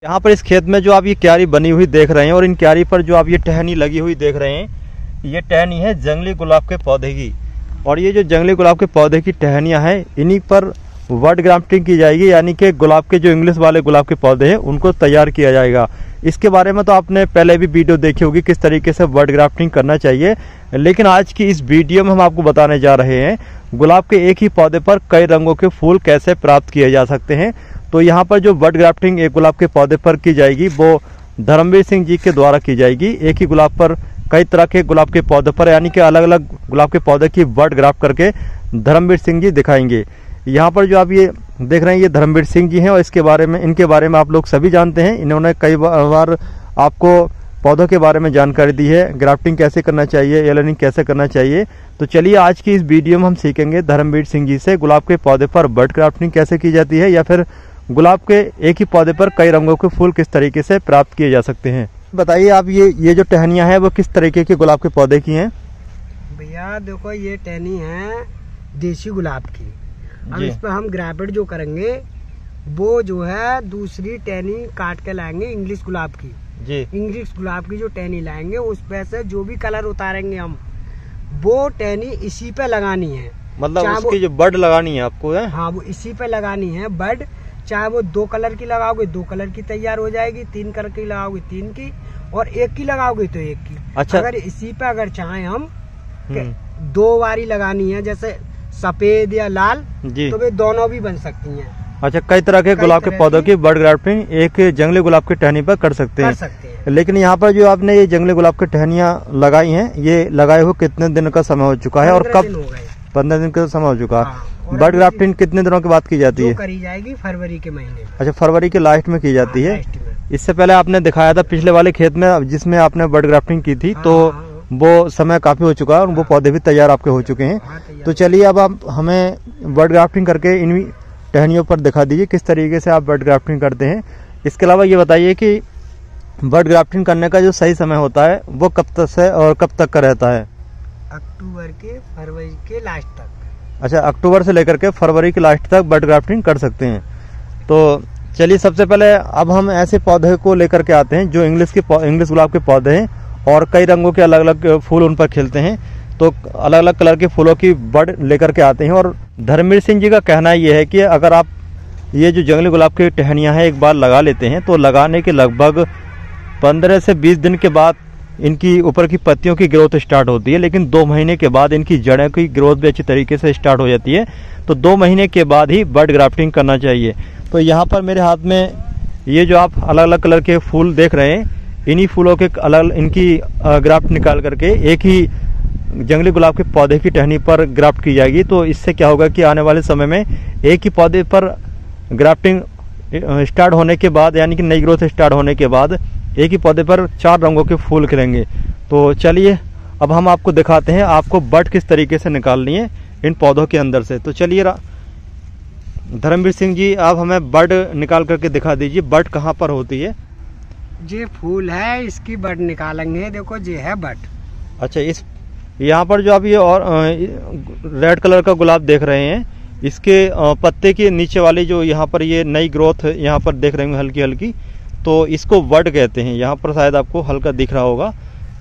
यहाँ पर इस खेत में जो आप ये क्यारी बनी हुई देख रहे हैं और इन क्यारी पर जो आप ये टहनी लगी हुई देख रहे हैं, ये टहनी है जंगली गुलाब के पौधे की। और ये जो जंगली गुलाब के पौधे की टहनियाँ हैं, इन्हीं पर वर्ड ग्राफ्टिंग की जाएगी, यानी कि गुलाब के जो इंग्लिश वाले गुलाब के पौधे हैं उनको तैयार किया जाएगा। इसके बारे में तो आपने पहले भी वीडियो देखी होगी किस तरीके से वर्ड ग्राफ्टिंग करना चाहिए, लेकिन आज की इस वीडियो में हम आपको बताने जा रहे हैं गुलाब के एक ही पौधे पर कई रंगों के फूल कैसे प्राप्त किए जा सकते हैं। तो यहाँ पर जो वर्ड ग्राफ्टिंग एक गुलाब के पौधे पर की जाएगी वो धर्मवीर सिंह जी के द्वारा की जाएगी। एक ही गुलाब पर कई तरह के गुलाब के पौधे पर, यानी कि अलग अलग गुलाब के पौधे की वर्ड ग्राफ्ट करके धर्मवीर सिंह जी दिखाएंगे। यहाँ पर जो आप ये देख रहे हैं ये धर्मवीर सिंह जी हैं और इनके बारे में आप लोग सभी जानते हैं। इन्होंने कई बार आपको पौधों के बारे में जानकारी दी है, ग्राफ्टिंग कैसे करना चाहिए, एलर्निंग कैसे करना चाहिए। तो चलिए आज की इस वीडियो में हम सीखेंगे धर्मवीर सिंह जी से गुलाब के पौधे पर वर्ड ग्राफ्टिंग कैसे की जाती है, या फिर गुलाब के एक ही पौधे पर कई रंगों के फूल किस तरीके से प्राप्त किए जा सकते हैं। बताइए आप ये जो टहनियाँ हैं वो किस तरीके के गुलाब के पौधे की हैं? भैया देखो ये टहनी है देसी गुलाब की। अब इस पर हम ग्राफ्ट जो करेंगे वो जो है दूसरी टहनी काट के लाएंगे इंग्लिश गुलाब की जी। इंग्लिश गुलाब की जो टहनी लाएंगे उस पे से जो भी कलर उतारेंगे हम वो टहनी इसी पे लगानी है। मतलब उसकी जो बड लगानी है आपको है? हाँ, वो इसी पे लगानी है बड। चाहे वो 2 कलर की लगाओगे 2 कलर की तैयार हो जाएगी, 3 कलर की लगाओगे 3 की, और 1 की लगाओगे तो 1 की। अच्छा, अगर इसी पे अगर चाहें हम 2 बारी लगानी है जैसे सफेद या लाल जी, तो वे दोनों भी बन सकती हैं। अच्छा, कई तरह के गुलाब के पौधों की वर्ड ग्राफ्टिंग एक जंगली गुलाब की टहनी पर कर सकते हैं। लेकिन यहाँ पर जो आपने ये जंगली गुलाब की टहनियाँ लगाई हैं, ये लगाए हुए कितने दिन का समय हो चुका है और कब? 15 दिन का समय हो चुका है। वर्ड ग्राफ्टिंग कितने दिनों के बाद की जाती है? करी जाएगी फरवरी के महीने। अच्छा, फरवरी के लास्ट में की जाती है। इससे पहले आपने दिखाया था पिछले वाले खेत में जिसमें आपने वर्ड ग्राफ्टिंग की थी, तो वो समय काफी हो चुका है और वो पौधे भी तैयार आपके हो चुके हैं। तो चलिए अब आप हमें वर्ड ग्राफ्टिंग करके इन टहनियों पर दिखा दीजिए किस तरीके से आप वर्ड ग्राफ्टिंग करते हैं। इसके अलावा ये बताइए कि वर्ड ग्राफ्टिंग करने का जो सही समय होता है वो कब तक से और कब तक का रहता है? अक्टूबर के फरवरी के लास्ट तक। अच्छा, अक्टूबर से लेकर के फरवरी के लास्ट तक वर्ड ग्राफ्टिंग कर सकते हैं। तो चलिए सबसे पहले अब हम ऐसे पौधे को लेकर के आते हैं जो इंग्लिश गुलाब के पौधे हैं और कई रंगों के अलग अलग फूल उन पर खिलते हैं। तो अलग अलग कलर के फूलों की बड लेकर के आते हैं। और धर्मवीर सिंह जी का कहना यह है कि अगर आप ये जो जंगली गुलाब की टहनियाँ हैं एक बार लगा लेते हैं तो लगाने के लगभग 15 से 20 दिन के बाद इनकी ऊपर की पत्तियों की ग्रोथ स्टार्ट होती है, लेकिन 2 महीने के बाद इनकी जड़ों की ग्रोथ भी अच्छी तरीके से स्टार्ट हो जाती है। तो 2 महीने के बाद ही बड ग्राफ्टिंग करना चाहिए। तो यहाँ पर मेरे हाथ में ये जो आप अलग अलग कलर के फूल देख रहे हैं, इन्हीं फूलों के अलग इनकी ग्राफ्ट निकाल करके एक ही जंगली गुलाब के पौधे की टहनी पर ग्राफ्ट की जाएगी। तो इससे क्या होगा कि आने वाले समय में एक ही पौधे पर ग्राफ्टिंग स्टार्ट होने के बाद, यानी कि नई ग्रोथ स्टार्ट होने के बाद एक ही पौधे पर 4 रंगों के फूल खिलेंगे। तो चलिए अब हम आपको दिखाते हैं आपको बड किस तरीके से निकालनी है इन पौधों के अंदर से। तो चलिए धर्मवीर सिंह जी आप हमें बड निकाल करके दिखा दीजिए, बड कहाँ पर होती है? ये फूल है, इसकी बड निकालेंगे। देखो ये है बड। अच्छा, इस यहाँ पर जो आप ये और रेड कलर का गुलाब देख रहे हैं, इसके पत्ते के नीचे वाली जो यहाँ पर ये नई ग्रोथ यहाँ पर देख रहे हैं हल्की हल्की, तो इसको बड कहते हैं। यहाँ पर शायद आपको हल्का दिख रहा होगा।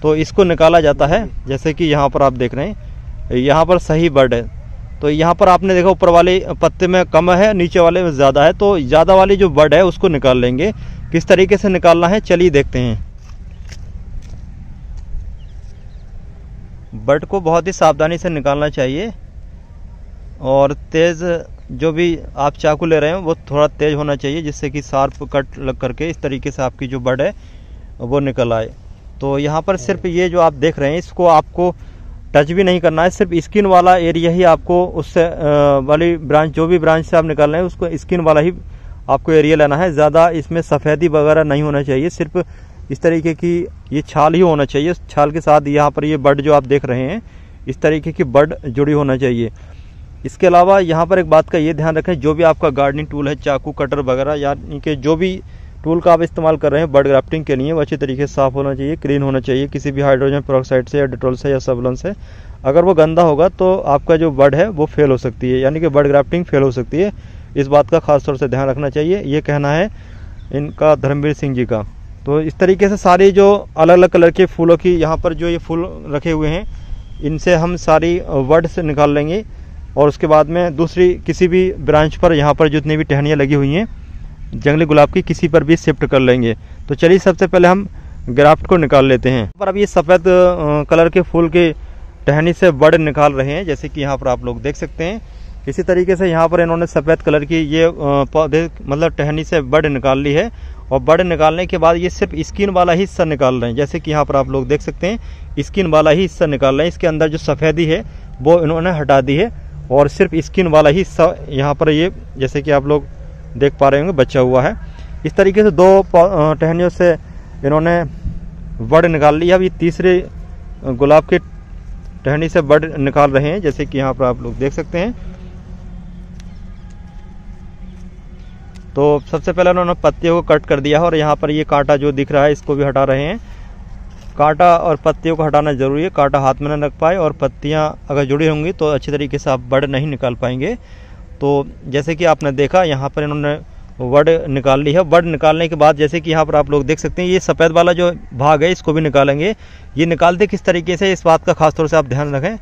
तो इसको निकाला जाता है, जैसे कि यहाँ पर आप देख रहे हैं यहाँ पर सही बड है। तो यहाँ पर आपने देखा ऊपर वाले पत्ते में कम है, नीचे वाले में ज़्यादा है। तो ज़्यादा वाली जो बड है उसको निकाल लेंगे। किस तरीके से निकालना है चलिए देखते हैं। बड को बहुत ही सावधानी से निकालना चाहिए और तेज़ जो भी आप चाकू ले रहे हैं वो थोड़ा तेज होना चाहिए, जिससे कि शार्प कट लग करके इस तरीके से आपकी जो बड है वो निकल आए। तो यहाँ पर सिर्फ ये जो आप देख रहे हैं इसको आपको टच भी नहीं करना है, सिर्फ स्किन वाला एरिया ही आपको उससे वाली ब्रांच, जो भी ब्रांच से आप निकाल रहे हैं उसको स्किन वाला ही आपको एरिया लेना है। ज़्यादा इसमें सफ़ेदी वगैरह नहीं होना चाहिए, सिर्फ इस तरीके की ये छाल ही होना चाहिए। छाल के साथ यहाँ पर ये बड जो आप देख रहे हैं इस तरीके की बड जुड़ी होना चाहिए। इसके अलावा यहाँ पर एक बात का ये ध्यान रखें, जो भी आपका गार्डनिंग टूल है, चाकू, कटर वगैरह, यानी कि जो भी टूल का आप इस्तेमाल कर रहे हैं बड ग्राफ्टिंग के लिए वो अच्छी तरीके से साफ़ होना चाहिए, क्लीन होना चाहिए, किसी भी हाइड्रोजन पेरोक्साइड से या डेटॉल से या सबलन से। अगर वो गंदा होगा तो आपका जो बड है वो फेल हो सकती है, यानी कि बड ग्राफ्टिंग फेल हो सकती है। इस बात का खास तौर से ध्यान रखना चाहिए। ये कहना है इनका धर्मवीर सिंह जी का। तो इस तरीके से सारी जो अलग अलग कलर के फूलों की यहाँ पर जो ये फूल रखे हुए हैं, इनसे हम सारी वर्ड से निकाल लेंगे और उसके बाद में दूसरी किसी भी ब्रांच पर यहाँ पर जितनी भी टहनियाँ लगी हुई हैं जंगली गुलाब की, किसी पर भी शिफ्ट कर लेंगे। तो चलिए सबसे पहले हम ग्राफ्ट को निकाल लेते हैं। पर अब ये सफ़ेद कलर के फूल के टहनी से बड़ निकाल रहे हैं, जैसे कि यहाँ पर आप लोग देख सकते हैं। इसी तरीके से यहाँ पर इन्होंने सफ़ेद कलर की ये पौधे मतलब टहनी से बड़ निकाल ली है और बड़ निकालने के बाद ये सिर्फ स्किन वाला ही हिस्सा निकाल रहे हैं, जैसे कि यहाँ पर आप लोग देख सकते हैं स्किन वाला ही हिस्सा निकाल रहे हैं। इसके अंदर जो सफ़ेदी है वो इन्होंने हटा दी है और सिर्फ स्किन वाला ही हिस्सा यहाँ पर ये जैसे कि आप लोग देख पा रहे होंगे बचा हुआ है। इस तरीके से 2 टहनियों से इन्होंने बड़ निकाल ली है। अब ये तीसरे गुलाब के टहनी से बड़ निकाल रहे हैं, जैसे कि यहाँ पर आप लोग देख सकते हैं। तो सबसे पहले उन्होंने पत्तियों को कट कर दिया है और यहाँ पर ये कांटा जो दिख रहा है इसको भी हटा रहे हैं। कांटा और पत्तियों को हटाना जरूरी है, कांटा हाथ में न लग पाए और पत्तियाँ अगर जुड़ी होंगी तो अच्छी तरीके से आप बड़ नहीं निकाल पाएंगे। तो जैसे कि आपने देखा यहाँ पर इन्होंने वड निकाल ली है। वड निकालने के बाद जैसे कि यहाँ पर आप लोग देख सकते हैं ये सफ़ेद वाला जो भाग है इसको भी निकालेंगे। ये निकालते किस तरीके से, इस बात का खास तौर से आप ध्यान रखें।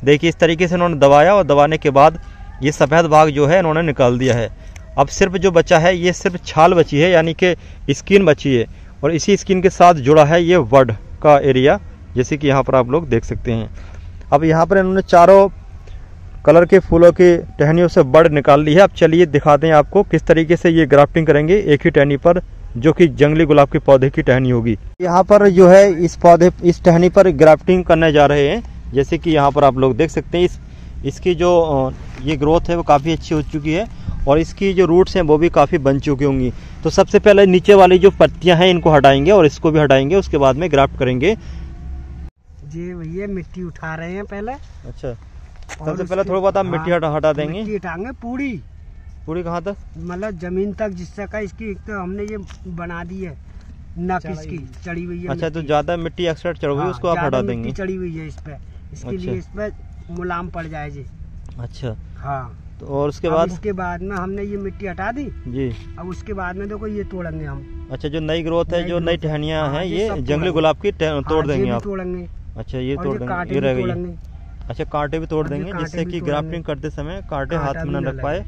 देखिए इस तरीके से इन्होंने दबाया और दबाने के बाद ये सफ़ेद भाग जो है इन्होंने निकाल दिया है। अब सिर्फ जो बचा है ये सिर्फ छाल बची है, यानी कि स्किन बची है और इसी स्किन के साथ जुड़ा है ये वड का एरिया, जैसे कि यहाँ पर आप लोग देख सकते हैं। अब यहाँ पर इन्होंने चारों कलर के फूलों की टहनियों से बड़ निकाल ली है। अब चलिए दिखाते हैं आपको किस तरीके से ये ग्राफ्टिंग करेंगे एक ही टहनी पर, जो कि जंगली गुलाब के पौधे की टहनी होगी। यहाँ पर जो है इस टहनी पर ग्राफ्टिंग करने जा रहे हैं, जैसे कि यहाँ पर आप लोग देख सकते हैं। इसकी जो ये ग्रोथ है वो काफ़ी अच्छी हो चुकी है और इसकी जो रूट्स हैं वो भी काफ़ी बन चुकी होंगी। तो सबसे पहले नीचे वाली जो पत्तियाँ हैं इनको हटाएंगे और इसको भी हटाएंगे, उसके बाद में ग्राफ्ट करेंगे। जी भैया मिट्टी उठा रहे हैं पहले। अच्छा, सबसे पहले थोड़ा बहुत आप मिट्टी हटा देंगे। मिट्टी हटाएंगे पूरी कहाँ तक? मतलब जमीन तक, जिससे का इसकी एक तो हमने ये बना दी है नक इसकी चढ़ी हुई है। अच्छा, तो ज्यादा मिट्टी एक्स्ट्रा चढ़ हुई उसको आप हटा देंगे। चढ़ी हुई है इस पे, इसके लिए इस पे मुलायम पड़ जाए जी। अच्छा हाँ, तो और उसके बाद में हमने ये मिट्टी हटा दी जी। अब उसके बाद में देखो ये तोड़ेंगे हम। अच्छा, जो नई ग्रोथ है, जो नई टहनियाँ हैं ये जंगली गुलाब की तोड़ देंगे आप? तोड़ेंगे। अच्छा, ये तोड़ देंगे, ये रह गई। अच्छा, कांटे भी तोड़ देंगे जिससे कि ग्राफ्टिंग करते समय कांटे हाथ में न लग पाए।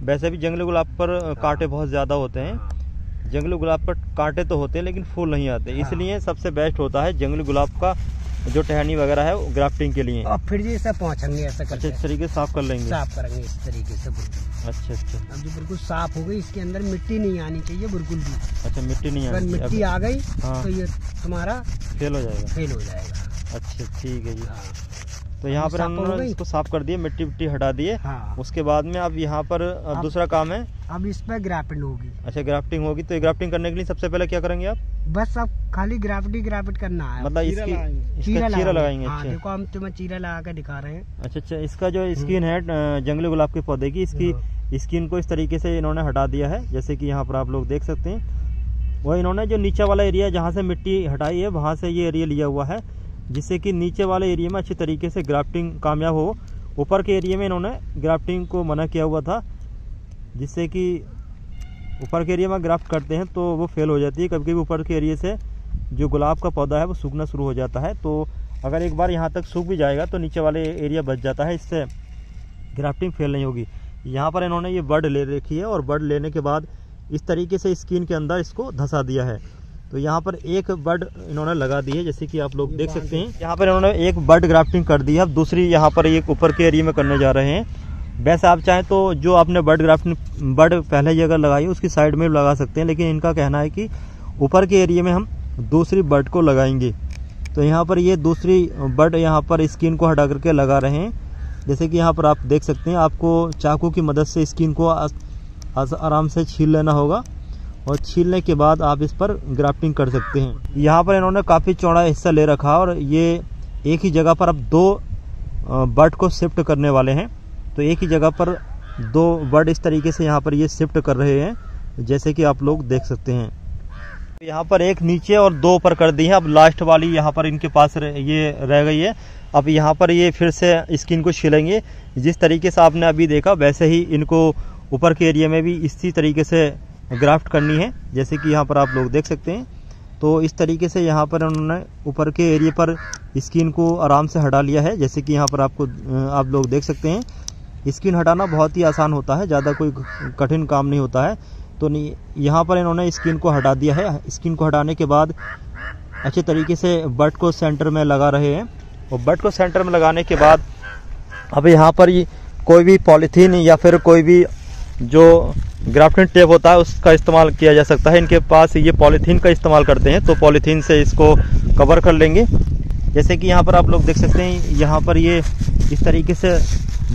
वैसे भी जंगली गुलाब पर कांटे बहुत ज़्यादा होते हैं। जंगली गुलाब पर कांटे तो होते हैं लेकिन फूल नहीं आते, इसलिए सबसे बेस्ट होता है जंगली गुलाब का जो टहनी वगैरह है वो ग्राफ्टिंग के लिए। और फिर ये सब पहुँचेंगे ऐसा करके। अच्छा, इस तरीके से साफ कर लेंगे, साफ करेंगे इस तरीके से बिल्कुल। अच्छा। अब जो बिल्कुल साफ हो गई, इसके अंदर मिट्टी नहीं आनी चाहिए बिल्कुल भी। अच्छा, मिट्टी नहीं आनी चाहिए। मिट्टी आ गई तो ये तुम्हारा फेल हो जाएगा। अच्छा, ठीक है जी। तो यहाँ पर हमने इसको साफ कर दिए, मिट्टी हटा दिए। हाँ। उसके बाद में अब यहाँ पर दूसरा काम है, अब इस पर ग्राफ्टिंग होगी। अच्छा, ग्राफ्टिंग होगी। तो ग्राफ्टिंग करने के लिए सबसे पहले क्या करेंगे आप? बस अब खाली ग्राफ्ट करना है, मतलब इसका चीरा लगाएंगे। अच्छा, देखो हम तुम्हें चीरा लगा के दिखा रहे हैं। अच्छा, इसका जो स्किन है जंगली गुलाब के पौधे की, इसकी स्किन को इस तरीके से इन्होंने हटा दिया है, जैसे कि यहाँ पर आप लोग देख सकते हैं। वह इन्होंने जो नीचे वाला एरिया जहाँ से मिट्टी हटाई है वहाँ से ये एरिया लिया हुआ है, जिससे कि नीचे वाले एरिया में अच्छी तरीके से ग्राफ्टिंग कामयाब हो। ऊपर के एरिया में इन्होंने ग्राफ्टिंग को मना किया हुआ था, जिससे कि ऊपर के एरिया में ग्राफ्ट करते हैं तो वो फेल हो जाती है। कभी कभी ऊपर के एरिया से जो गुलाब का पौधा है वो सूखना शुरू हो जाता है, तो अगर एक बार यहाँ तक सूख भी जाएगा तो नीचे वाले एरिया बच जाता है, इससे ग्राफ्टिंग फेल नहीं होगी। यहाँ पर इन्होंने ये बड ले रखी है और बड लेने के बाद इस तरीके से स्किन के अंदर इसको धंसा दिया है। तो यहाँ पर एक बड इन्होंने लगा दी है, जैसे कि आप लोग देख सकते हैं। यहाँ पर इन्होंने एक बड ग्राफ्टिंग कर दी है। अब दूसरी यहाँ पर एक ऊपर के एरिया में करने जा रहे हैं। वैसे आप चाहें तो जो आपने बड ग्राफ्टिंग बड पहले जगह लगाई उसकी साइड में लगा सकते हैं, लेकिन इनका कहना है कि ऊपर के एरिया में हम दूसरी बड को लगाएंगे। तो यहाँ पर ये दूसरी बड यहाँ पर स्किन को हटा करके लगा रहे हैं, जैसे कि यहाँ पर आप देख सकते हैं। आपको चाकू की मदद से स्किन को आराम से छील लेना होगा और छीलने के बाद आप इस पर ग्राफ्टिंग कर सकते हैं। यहाँ पर इन्होंने काफ़ी चौड़ा हिस्सा ले रखा और ये एक ही जगह पर अब 2 बड को शिफ्ट करने वाले हैं। तो एक ही जगह पर 2 बड इस तरीके से यहाँ पर ये शिफ्ट कर रहे हैं, जैसे कि आप लोग देख सकते हैं। यहाँ पर एक नीचे और 2 ऊपर कर दी है। अब लास्ट वाली यहाँ पर इनके पास ये रह गई है। अब यहाँ पर ये फिर से स्किन को छीलेंगे, जिस तरीके से आपने अभी देखा वैसे ही इनको ऊपर के एरिया में भी इसी तरीके से ग्राफ्ट करनी है, जैसे कि यहाँ पर आप लोग देख सकते हैं। तो इस तरीके से यहाँ पर उन्होंने ऊपर के एरिया पर स्किन को आराम से हटा लिया है, जैसे कि यहाँ पर आप लोग देख सकते हैं। स्किन हटाना बहुत ही आसान होता है, ज़्यादा कोई कठिन काम नहीं होता है। तो यहाँ पर इन्होंने स्किन को हटा दिया है। स्किन को हटाने के बाद अच्छे तरीके से बट को सेंटर में लगा रहे हैं, और बट को सेंटर में लगाने के बाद अब यहाँ पर कोई भी पॉलीथीन या फिर कोई भी जो ग्राफ्टिंग टेप होता है उसका इस्तेमाल किया जा सकता है। इनके पास ये पॉलीथीन का इस्तेमाल करते हैं, तो पॉलीथीन से इसको कवर कर लेंगे। जैसे कि यहाँ पर आप लोग देख सकते हैं, यहाँ पर ये इस तरीके से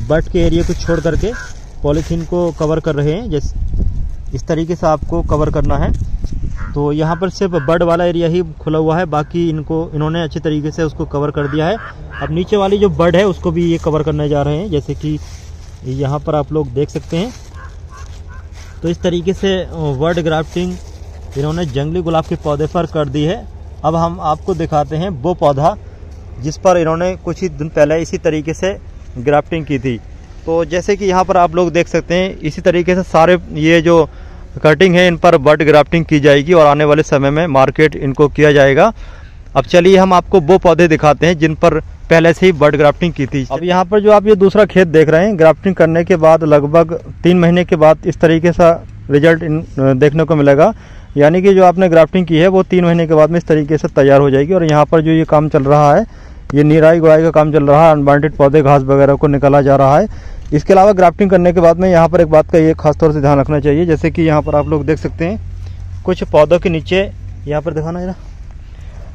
बट के एरिया को छोड़ करके पॉलीथीन को कवर कर रहे हैं। जैसे इस तरीके से आपको कवर करना है। तो यहाँ पर सिर्फ बड वाला एरिया ही खुला हुआ है, बाकी इन्होंने अच्छे तरीके से उसको कवर कर दिया है। अब नीचे वाली जो बड है उसको भी ये कवर करने जा रहे हैं, जैसे कि यहाँ पर आप लोग देख सकते हैं। तो इस तरीके से वर्ड ग्राफ्टिंग इन्होंने जंगली गुलाब के पौधे पर कर दी है। अब हम आपको दिखाते हैं वो पौधा जिस पर इन्होंने कुछ ही दिन पहले इसी तरीके से ग्राफ्टिंग की थी। तो जैसे कि यहाँ पर आप लोग देख सकते हैं, इसी तरीके से सारे ये जो कटिंग है इन पर बड ग्राफ्टिंग की जाएगी और आने वाले समय में मार्केट इनको किया जाएगा। अब चलिए हम आपको वो पौधे दिखाते हैं जिन पर पहले से ही बड ग्राफ्टिंग की थी। अब यहाँ पर जो आप ये दूसरा खेत देख रहे हैं, ग्राफ्टिंग करने के बाद लगभग 3 महीने के बाद इस तरीके सा रिजल्ट देखने को मिलेगा। यानी कि जो आपने ग्राफ्टिंग की है वो 3 महीने के बाद में इस तरीके से तैयार हो जाएगी। और यहाँ पर जो ये काम चल रहा है, ये निराई गुड़ाई का काम चल रहा है, अनवांटेड पौधे घास वगैरह को निकाला जा रहा है। इसके अलावा ग्राफ्टिंग करने के बाद में यहाँ पर एक बात का ये खास तौर से ध्यान रखना चाहिए, जैसे कि यहाँ पर आप लोग देख सकते हैं कुछ पौधों के नीचे, यहाँ पर दिखाना जरा,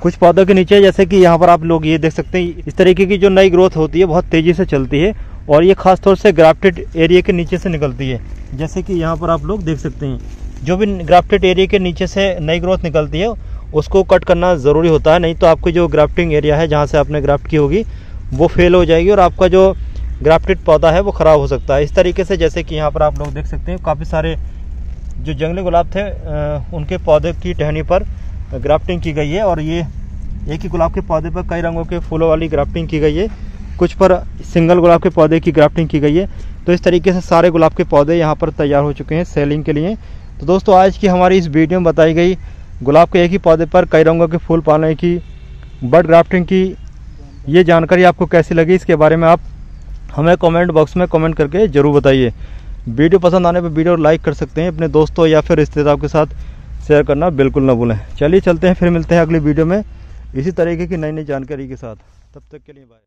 कुछ पौधों के नीचे जैसे कि यहाँ पर आप लोग ये देख सकते हैं, इस तरीके की जो नई ग्रोथ होती है बहुत तेजी से चलती है और ये खास तौर से ग्राफ्टेड एरिया के नीचे से निकलती है। जैसे कि यहाँ पर आप लोग देख सकते हैं, जो भी ग्राफ्टेड एरिया के नीचे से नई ग्रोथ निकलती है उसको कट करना ज़रूरी होता है, नहीं तो आपकी जो ग्राफ्टिंग एरिया है जहाँ से आपने ग्राफ्ट की होगी वो फेल हो जाएगी और आपका जो ग्राफ्टेड पौधा है वो ख़राब हो सकता है। इस तरीके से जैसे कि यहाँ पर आप लोग देख सकते हैं, काफ़ी सारे जो जंगली गुलाब थे उनके पौधे की टहनी पर ग्राफ्टिंग की गई है और ये एक ही गुलाब के पौधे पर कई रंगों के फूलों वाली ग्राफ्टिंग की गई है, कुछ पर सिंगल गुलाब के पौधे की ग्राफ्टिंग की गई है। तो इस तरीके से सारे गुलाब के पौधे यहाँ पर तैयार हो चुके हैं सेलिंग के लिए। तो दोस्तों, आज की हमारी इस वीडियो में बताई गई गुलाब के एक ही पौधे पर कई रंगों के फूल पाने की बड ग्राफ्टिंग की ये जानकारी आपको कैसी लगी, इसके बारे में आप हमें कमेंट बॉक्स में कमेंट करके ज़रूर बताइए। वीडियो पसंद आने पर वीडियो लाइक कर सकते हैं, अपने दोस्तों या फिर रिश्तेदारों के साथ शेयर करना बिल्कुल ना भूलें। चलिए चलते हैं, फिर मिलते हैं अगली वीडियो में इसी तरीके की नई नई जानकारी के साथ। तब तक के लिए बाय।